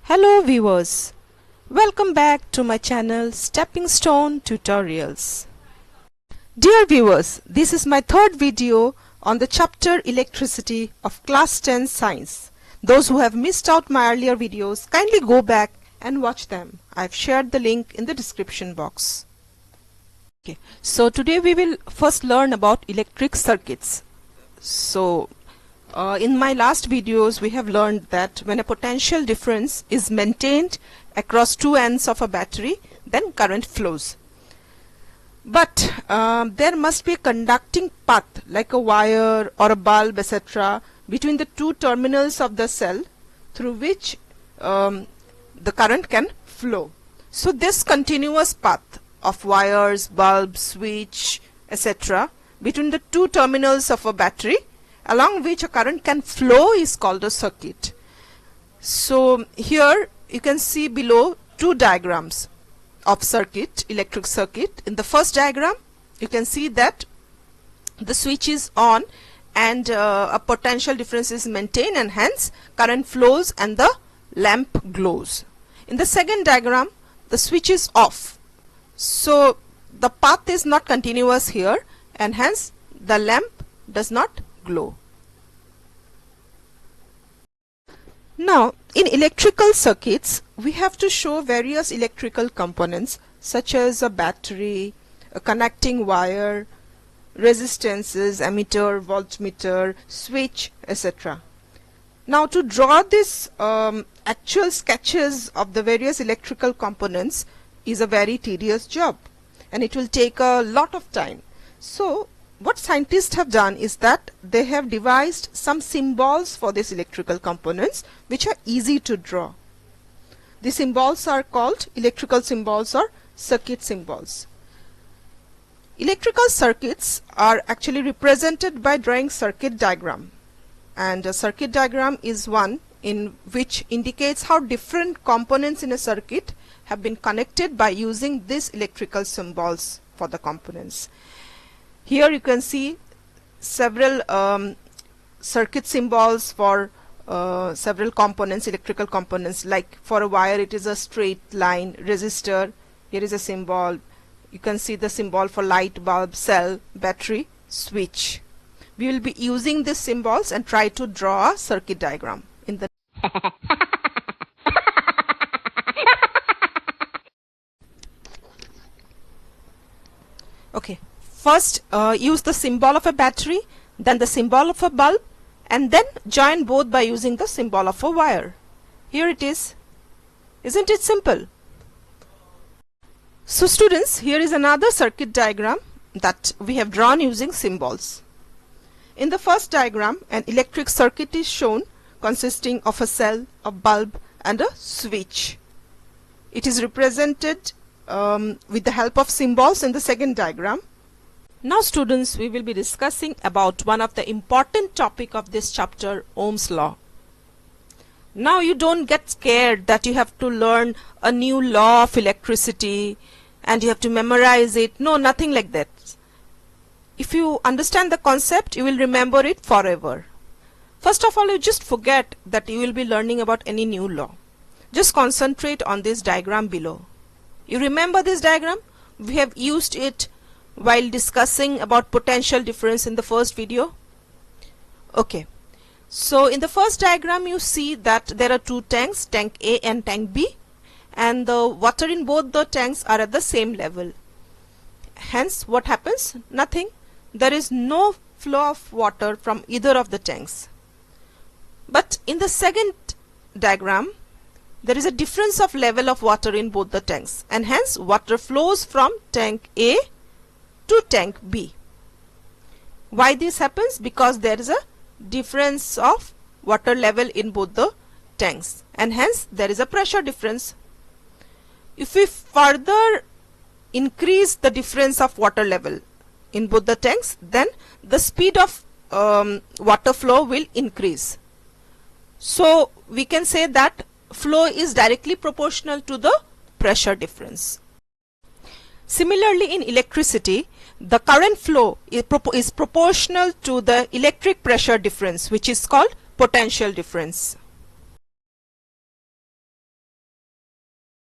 Hello viewers, welcome back to my channel Stepping Stone Tutorials. Dear viewers, this is my third video on the chapter Electricity of Class 10 Science. Those who have missed out my earlier videos, kindly go back and watch them. I've shared the link in the description box. Okay, so today we will first learn about electric circuits. In my last videos we have learned that when a potential difference is maintained across two ends of a battery, then current flows. But there must be a conducting path like a wire or a bulb, etc. between the two terminals of the cell through which the current can flow. So this continuous path of wires, bulbs, switch, etc. between the two terminals of a battery along which a current can flow is called a circuit. So here you can see below two diagrams of circuit, electric circuit. In the first diagram you can see that the switch is on and a potential difference is maintained and hence current flows and the lamp glows. In the second diagram the switch is off, so the path is not continuous here and hence the lamp does not glow. Now in electrical circuits we have to show various electrical components such as a battery, a connecting wire, resistances, ammeter, voltmeter, switch, etc. Now to draw this actual sketches of the various electrical components is a very tedious job and it will take a lot of time. So what scientists have done is that they have devised some symbols for these electrical components which are easy to draw. The symbols are called electrical symbols or circuit symbols. Electrical circuits are actually represented by drawing circuit diagram, and a circuit diagram is one in which indicates how different components in a circuit have been connected by using these electrical symbols for the components. Here you can see several circuit symbols for several components, electrical components, like for a wire it is a straight line, resistor, here is a symbol. You can see the symbol for light bulb, cell, battery, switch. We will be using these symbols and try to draw a circuit diagram in the okay. First use the symbol of a battery, then the symbol of a bulb, and then join both by using the symbol of a wire. Here it is. Isn't it simple? So students, here is another circuit diagram that we have drawn using symbols. In the first diagram, an electric circuit is shown consisting of a cell, a bulb, and a switch. It is represented with the help of symbols in the second diagram. Now students, we will be discussing about one of the important topic of this chapter, Ohm's law. Now you don't get scared that you have to learn a new law of electricity and you have to memorize it. No, nothing like that. If you understand the concept, you will remember it forever. First of all, you just forget that you will be learning about any new law. Just concentrate on this diagram below. You remember this diagram? We have used it while discussing about potential difference in the first video. Okay, so in the first diagram you see that there are two tanks, tank A and tank B, and the water in both the tanks are at the same level. Hence what happens? Nothing. There is no flow of water from either of the tanks. But in the second diagram there is a difference of level of water in both the tanks, and hence water flows from tank A to tank B. Why this happens? Because there is a difference of water level in both the tanks and hence there is a pressure difference. If we further increase the difference of water level in both the tanks, then the speed of water flow will increase. So we can say that flow is directly proportional to the pressure difference. Similarly, in electricity, the current flow is proportional to the electric pressure difference, which is called potential difference.